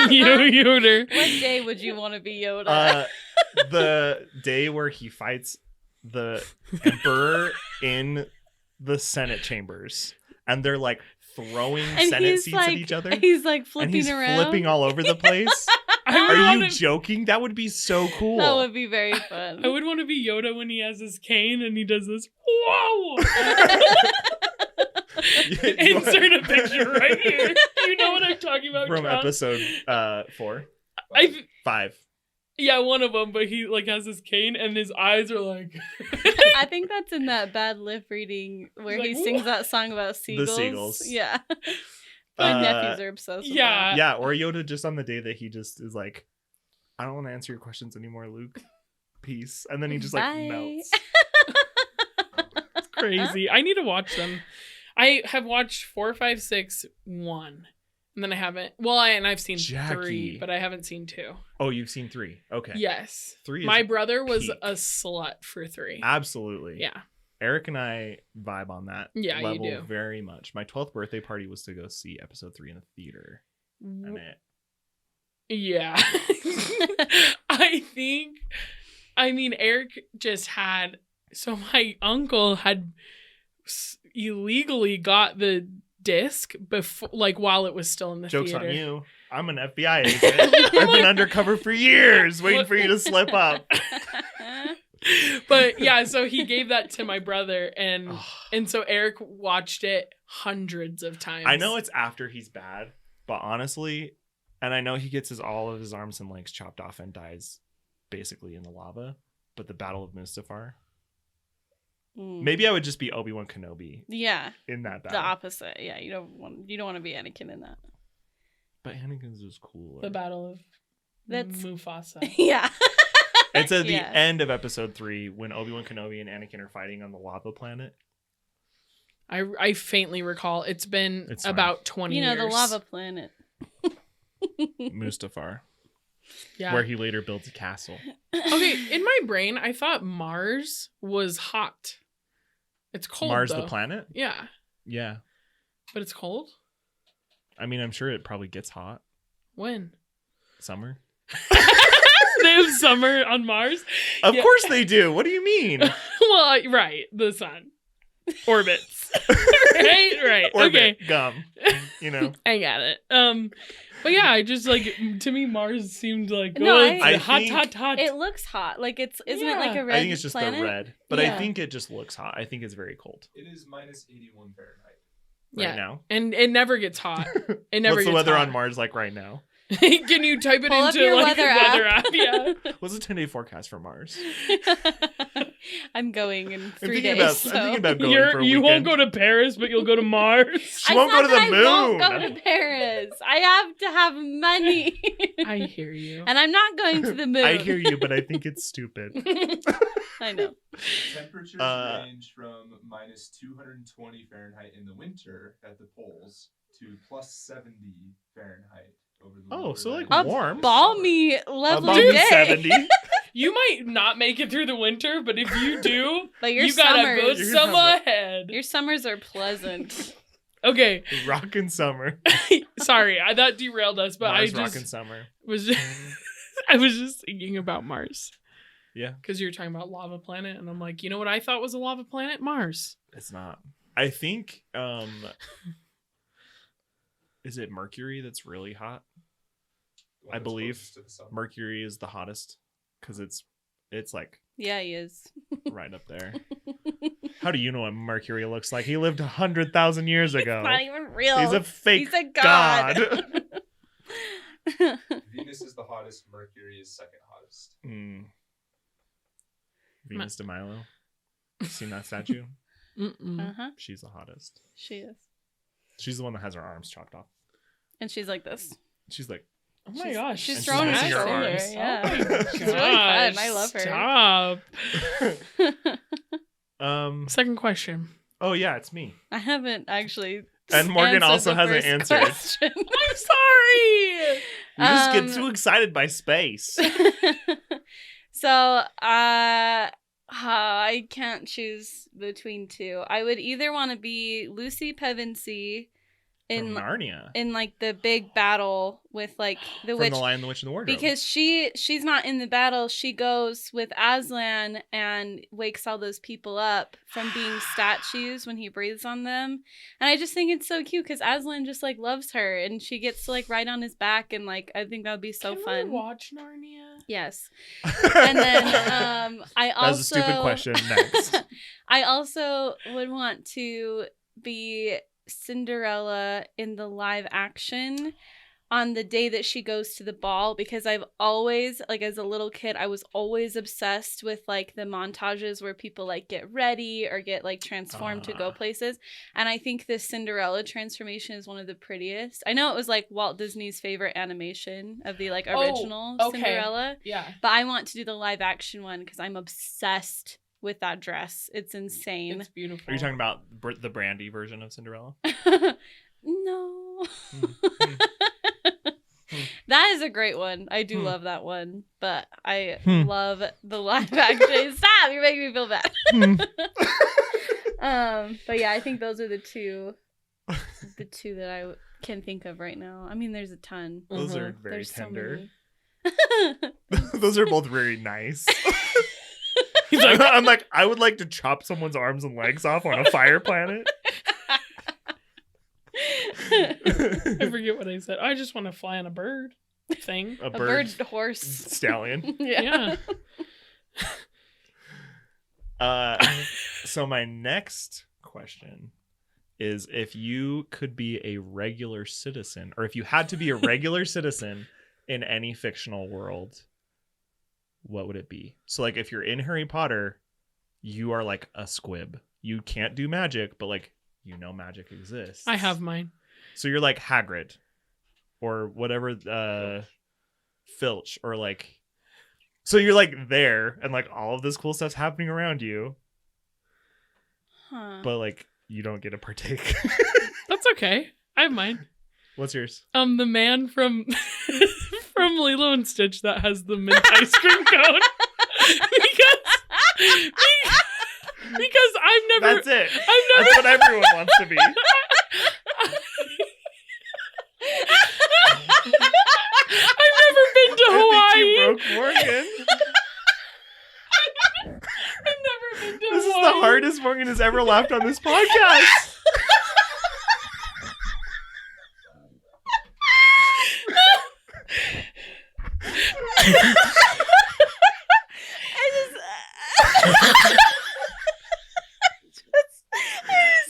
Yoder. What day would you want to be Yoda? The day where he fights the Emperor in the Senate chambers, and they're like throwing And Senate he's seats like, at each other, He's like and flipping he's around. flipping all over the place. I would Are you want to. joking? That would be so cool. That would be very fun. I would want to be Yoda when he has his cane and he does this. Whoa! Insert a picture right here. You know what I'm talking about, From John? episode 4, I 5. Yeah, one of them, but he like has his cane and his eyes are like. I think that's in that bad lip reading where He's he like, sings "What?" that song about seagulls. seagulls. Yeah. My nephews are obsessed with yeah. Yeah, or Yoda just on the day that he just is like, I don't want to answer your questions anymore, Luke. Peace. And then he just like Bye. melts. It's crazy. I need to watch them. I have watched 4, 5, 6, 1. And then I haven't. Well, I've seen Jackie. 3, but I haven't seen 2. Oh, you've seen 3. Okay. Yes. 3 is My brother was peak. a slut for 3. Absolutely. Yeah. Eric and I vibe on that Yeah, you level do. very much. My 12th birthday party was to go see episode 3 in the theater. And Yeah. I mean, Eric just had, so my uncle had illegally got the disc before, like while it was still in the joke's theater. on you. I'm an FBI agent. I've been undercover for years waiting for you to slip up. But yeah, so he gave that to my brother and so Eric watched it hundreds of times. I know it's after he's bad, but honestly, and I know he gets all of his arms and legs chopped off and dies basically in the lava, but the Battle of Mustafar. Maybe I would just be Obi-Wan Kenobi. Yeah. In that The battle. opposite. Yeah, you don't want to be Anakin in that. But Anakin's is cooler. the Battle of That's- Mufasa. Yeah. It's at the Yeah. end of episode 3 when Obi-Wan Kenobi and Anakin are fighting on the lava planet. I faintly recall it's been It's fine. about 20 You know, years. the lava planet. Mustafar. Yeah. Where he later builds a castle. Okay, in my brain, I thought Mars was hot. It's cold. Mars though. the planet? Yeah, Yeah. but it's cold. I mean, I'm sure it probably gets hot. When? Summer. They have summer on Mars. Of Yeah. course they do. What do you mean? Well, right, the sun orbits. right. Orbit, Okay, gum. You know. I got it. But yeah, I just like to me Mars seemed like No, oh, it's I hot, think- hot. It looks hot. Like isn't it like Yeah. a red I think it's just planet? the red. But I Yeah. think it just looks hot. I think it's very cold It is minus 81 Fahrenheit. right Yeah. now. And it never gets hot. It never What's the gets weather hot. on Mars like right now? Can you type it Pull up into your like weather a weather app? app. Yeah. What's the 10-day forecast for Mars? I'm going in 3 thinking days. about- I'm thinking about going for a You won't weekend. go to Paris, but you'll go to Mars. She won't go to the I won't go moon. to Paris. I have to have money. I hear you. And I'm not going to the moon. I hear you, but I think it's stupid. I know. Temperatures range from minus 220 Fahrenheit in the winter at the poles to plus 70 Fahrenheit over the Oh, lower so, like, latitudes warm. in the Balmy, A lovely balmy day. 70. You might not make it through the winter, but if you do, But your you gotta go summers, You're some gonna have ahead. your summers are pleasant. Okay, Rockin' summer. sorry, that derailed us, but Mars I rockin' just summer. was I was just thinking about Mars Yeah, because you were talking about lava planet, and I'm like, you know what I thought was a lava planet? Mars. it's not. I think, is it Mercury that's really hot? One I that's believe closest to the sun. Mercury is the hottest because it's like Yeah, he is. right up there. How do you know what Mercury looks like? He lived 100,000 years ago. It's not even real. He's a fake He's a god. Venus is the hottest. Mercury is second hottest. Venus de Milo. Seen that statue? Mm-mm. Uh-huh. She's the hottest. She is. She's the one that has her arms chopped off. And she's like this. She's like, Oh my gosh, She's And throwing she's her missing her shoulder. arms. Yeah. Oh my She's really fun. I gosh, love her. Stop. Second question. oh yeah, it's me. I haven't actually. And Morgan answered also the hasn't first answered. question. I'm sorry. You just get Um, too excited by space. So, I can't choose between two. I would either want to be Lucy Pevensey From in Narnia. like the big battle with like the From witch, The Lion, the Witch, and the Wardrobe. because she's not in the battle. She goes with Aslan and wakes all those people up from being statues when he breathes on them. And I just think it's so cute because Aslan just like loves her and she gets to like ride on his back, and like I think that would be so Can fun. we watch Narnia? Yes. And then I That also was a stupid question. Next. I also would want to be Cinderella in the live action. on the day that she goes to the ball, because I've always, like, as a little kid, I was always obsessed with like the montages where people like get ready or get like transformed to go places. And I think this Cinderella transformation is one of the prettiest. I know it was like Walt Disney's favorite animation of the like original Cinderella. Yeah. But I want to do the live action one because I'm obsessed with that dress. It's insane. It's beautiful. Are you talking about the Brandy version of Cinderella? No. Hmm. That is a great one. I do love that one. But I Hmm. love the live action. Stop! You're making me feel bad. But yeah, I think those are the two that I can think of right now. I mean, there's a ton. Those are very There's tender. So many. Those are both very nice. He's like, I'm like, I would like to chop someone's arms and legs off on a fire planet. I forget what I said. I just want to fly on a bird thing. A A bird bird horse. stallion. Yeah. So my next question is, if you could be a regular citizen, or if you had to be a regular citizen in any fictional world, what would it be? So like if you're in Harry Potter, you are like a squib. You can't do magic, but like magic exists. I have mine. So you're like Hagrid or whatever, Filch, or like, so you're like there and like all of this cool stuff's happening around you, Huh. but like you don't get to partake. That's okay. I have mine. What's yours? The man from from Lilo and Stitch that has the mint ice cream cone. because I've never. That's it. I've never. That's what everyone wants to be. I've never been to I Hawaii. think you broke Morgan. I've never been to This is Hawaii. the hardest Morgan has ever laughed on this podcast. I just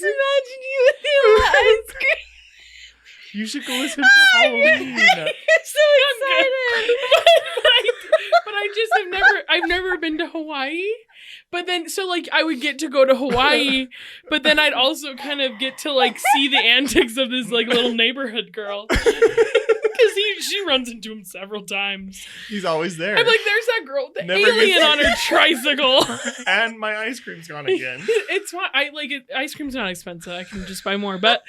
imagine you with your ice cream. You should go listen to Halloween. You're so excited. but I just I've never been to Hawaii. But then, so like I would get to go to Hawaii, but then I'd also kind of get to like see the antics of this like little neighborhood girl. Because she runs into him several times. He's always there. I'm like, there's that girl, the Never alien gets- on her tricycle. And my ice cream's gone again. It's fine. I like it. Ice cream's not expensive. I can just buy more. But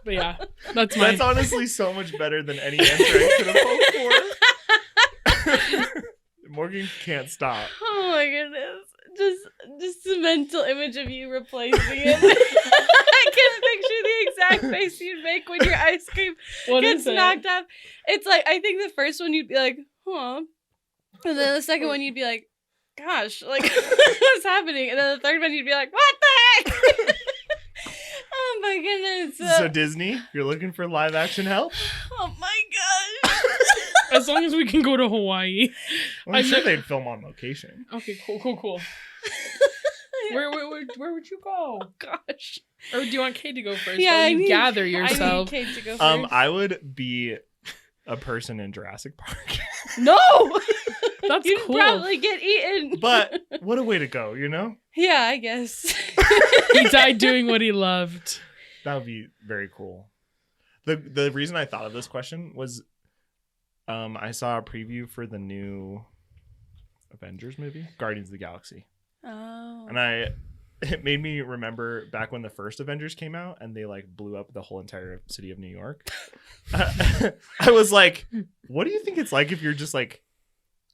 yeah, that's mine. That's honestly so much better than any answer I could have hoped for. Morgan can't stop. Oh my goodness. Just the mental image of you replacing it. I can picture the exact face you'd make when your ice cream What gets is it? knocked off. It's like, I think the first one you'd be like, huh. And then the second one you'd be like, gosh, like, what's happening? And then the third one you'd be like, what the heck? Oh my goodness. So Disney, you're looking for live action help? Oh my gosh. As long as we can go to Hawaii. Well, I'm sure I'm- they'd film on location. Okay, cool. Where would you go? Gosh. Or do you want Cade to go first? Yeah, While I you need- gather I yourself. need Cade to go first. I would be a person in Jurassic Park. No! That's You'd cool. probably get eaten. But what a way to go, you know? Yeah, I guess. He died doing what he loved. That would be very cool. The reason I thought of this question was I saw a preview for the new Avengers movie, Guardians of the Galaxy. Oh. And it made me remember back when the first Avengers came out and they like blew up the whole entire city of New York. I was like, what do you think it's like if you're just like,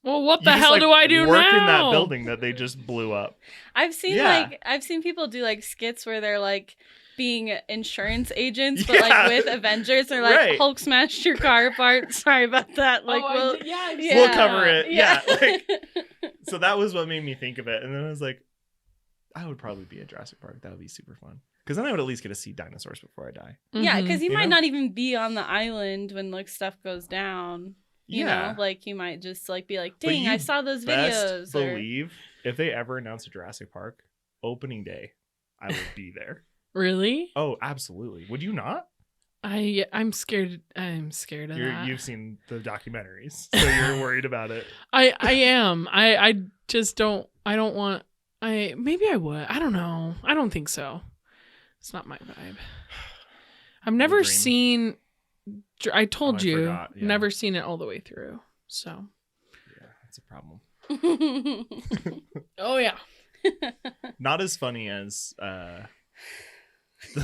Well, what you the just, hell like, do I do work now? in that building that they just blew up? I've seen Yeah. I've seen people do like skits where they're like being insurance agents, but Yeah. like with Avengers. They're like, Right. Hulk smashed your car apart. Sorry about that. Like, Oh, yeah, We'll cover it. Yeah. So that was what made me think of it. And then I was like, I would probably be at Jurassic Park. That would be super fun. Because then I would at least get to see dinosaurs before I die. Yeah, because you You might know? not even be on the island when like stuff goes down. You know, like you might just like be like, But dang, you I saw those Best videos. Or... believe if they ever announce a Jurassic Park opening day, I would be there. Really? Oh, absolutely. Would you not? I'm scared. I'm scared of that. You've seen the documentaries, so you're worried about it. I am. I just don't. I don't want. Maybe I would. I don't know. I don't think so. It's not my vibe. I've never Dream. seen. I told I you, forgot, yeah. never seen it all the way through. So. Yeah, that's a problem. Oh yeah. Not as funny as the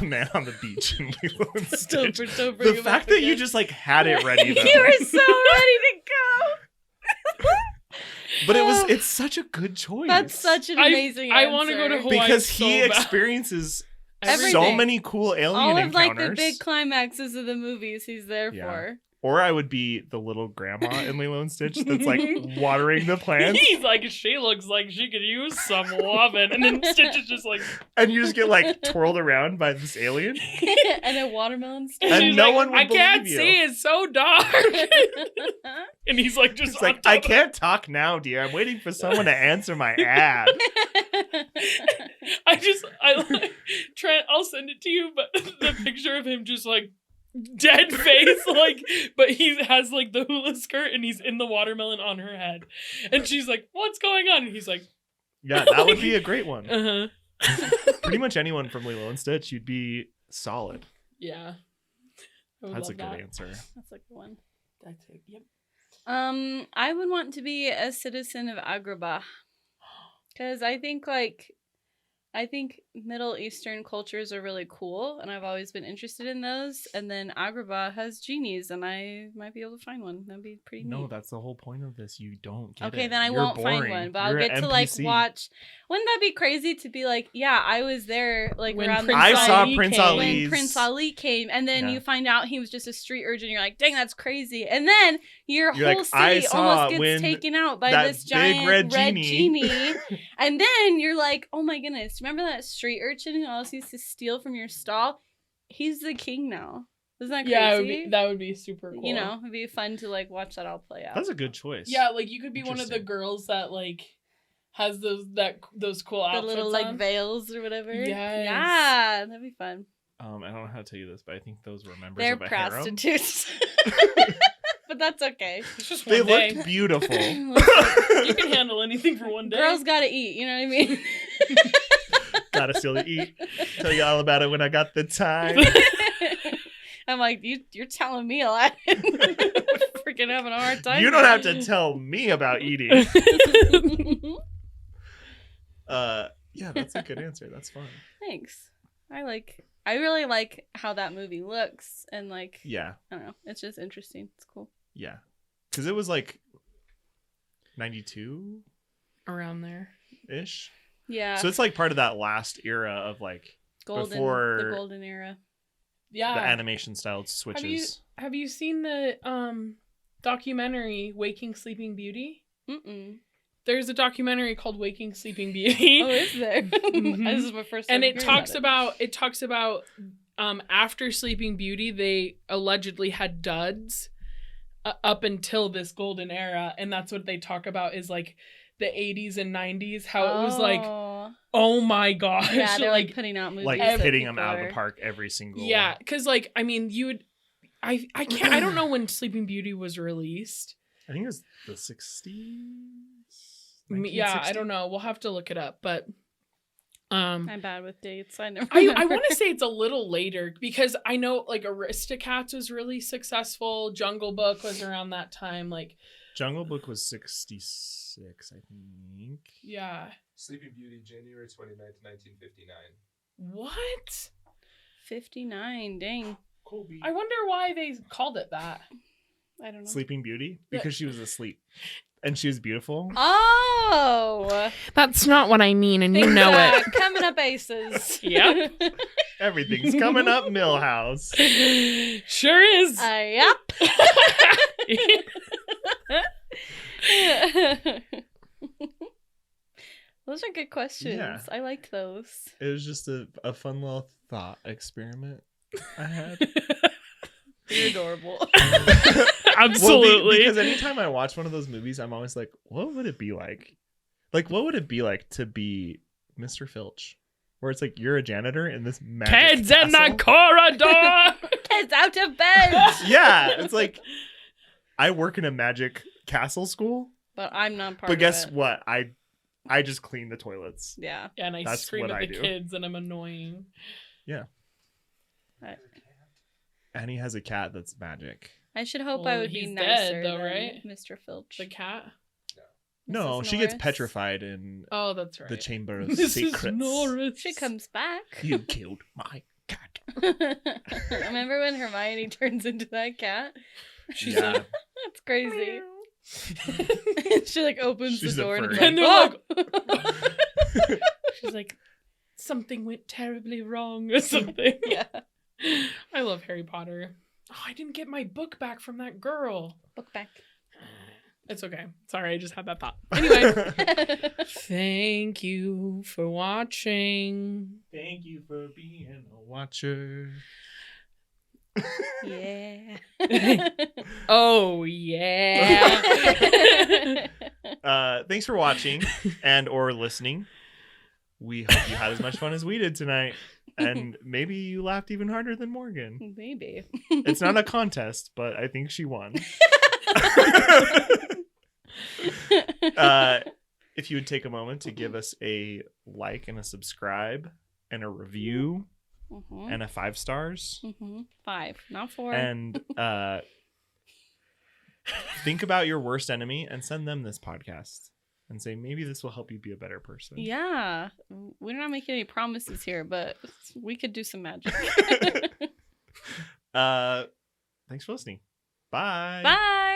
man on the beach in Lilo and Stitch. Don't bring The it fact back that you again. just like had it ready though. You were so ready to go. But it's such a good choice. That's such an amazing I want to go to answer. Hawaii because so he bad. experiences so Everything. many cool alien all of encounters. like the big climaxes of the movies he's there Yeah. for. Or I would be the little grandma in Lilo and Stitch that's like watering the plants. He's like, she looks like she could use some loving, and then Stitch is just like, And you just get like twirled around by this alien. And a watermelon And she's no like, one would I can't believe you. see, it's so dark. And he's like, just It's on like, I top of- can't talk now, dear. I'm waiting for someone to answer my ad. I like Trent, I'll send it to you, but the picture of him just like dead face, like, but he has like the hula skirt and he's in the watermelon on her head. And she's like, what's going on? And he's like, Yeah, that would be a great one. uh-huh. Pretty much anyone from Lilo and Stitch, you'd be solid. Yeah. I would That's a love good that. answer. That's a good one. That's it. Yep. I would want to be a citizen of Agrabah. Because I think Middle Eastern cultures are really cool, and I've always been interested in those. And then Agrabah has genies, and I might be able to find one. That'd be pretty No, neat. that's the whole point of this. You don't get it. Okay, then I You're won't find boring. one, but I'll You're get an to like NPC. watch. Wouldn't that be crazy to be like, yeah, I was there like When around Prince I saw Ali Prince came. Ali's. when Prince Ali came, and then Yeah. you find out he was just a street urchin. You're like, dang, that's crazy. And then your You're whole like, I city saw almost gets when taken out by that this big giant red red genie. genie. And then you're like, oh my goodness, remember that street urchin who always used to steal from your stall? He's the king now. Isn't that crazy? Yeah, that would be super cool. You know, it'd be fun to like watch that all play out. That's a good choice. Yeah, like you could be one of the Interesting. girls that like has those cool The outfits little like on. veils or whatever. Yes. Yeah, that'd be fun. I don't know how to tell you this, but I think those were members They're of a harem. prostitutes. But that's okay. It's just They one day. looked beautiful. You can handle anything for one day. Girls gotta eat, you know what I mean? Gotta still eat. Tell you all about it when I got the time. I'm like, you're telling me a lot. Freaking having a hard time. You don't have to tell me about eating. Yeah, that's a good answer. That's fun. Thanks. I really like how that movie looks, and like, Yeah, I don't know, it's just interesting. It's cool. yeah. Because it was like 92 Around there. ish. Yeah. So it's like part of that last era of like before the golden era. Yeah. the animation style switches. Have you seen the documentary Waking Sleeping Beauty? Mm-mm. There's a documentary called Waking Sleeping Beauty. Oh, is there? Mhm. This is my first time And it hearing talks about about after Sleeping Beauty, they allegedly had duds up until this golden era, and that's what they talk about is like the 80s and 90s, how it was like, oh my gosh. Yeah, they're like putting out movies. Like that hitting them people out of are- the park every single. Yeah, because like, I mean, I can't, I don't know when Sleeping Beauty was released. I think it was the 60s. Yeah, I don't know. We'll have to look it up, but I'm bad with dates. I never. I want to say it's a little later because I know like Aristocats was really successful. Jungle Book was around that time. Like, Jungle Book was 66, I think. yeah. Sleeping Beauty, January 29th, 1959. What? 59. Dang. Colby. I wonder why they called it that. I don't know. Sleeping Beauty? Because she was asleep. And she was beautiful. Oh. That's not what I mean, and Coming up aces. Yep. Everything's coming up, Millhouse. Sure is. Yep. Those are good questions. Yeah. I liked those. It was just a fun little thought experiment I had. You're adorable. Absolutely. Because anytime I watch one of those movies, I'm always like, what would it be like? Like, what would it be like to be Mr. Filch? Where it's like, you're a janitor in this magic Kids in the castle? corridor. Yes, out of bed. Yeah, it's like I work in a magic castle school, But I'm not part but of guess it. what? I just clean the toilets. Yeah. Yeah, and I That's scream what at I the do. kids, and I'm annoying. Annie has a cat that's magic. I should hope Well, I would be he's nicer dead, though, than right? Mr. Filch. The cat. No, Mrs. she gets Norris. petrified in Oh, that's right. the Chamber of Mrs. Secrets. Norris. She comes back. You killed my cat. Remember when Hermione turns into that cat? She's Yeah. like, That's crazy. She like opens She's the a door and, furry. like, And they're "Oh!" She's like, something went terribly wrong or something. Yeah. I love Harry Potter. Oh, I didn't get my book back from that girl. Book back. It's okay. Sorry, I just had that thought. Anyway, thank you for watching. Thank you for being a watcher. Yeah. Oh, yeah. Thanks for watching and or listening. We hope you had as much fun as we did tonight. And maybe you laughed even harder than Morgan. Maybe. It's not a contest, but I think she won. If you would take a moment to give us a like and a subscribe and a review Mhm. and a 5 stars. 5, not 4. And think about your worst enemy and send them this podcast and say, maybe this will help you be a better person. Yeah. We're not making any promises here, but we could do some magic. Thanks for listening. Bye. Bye.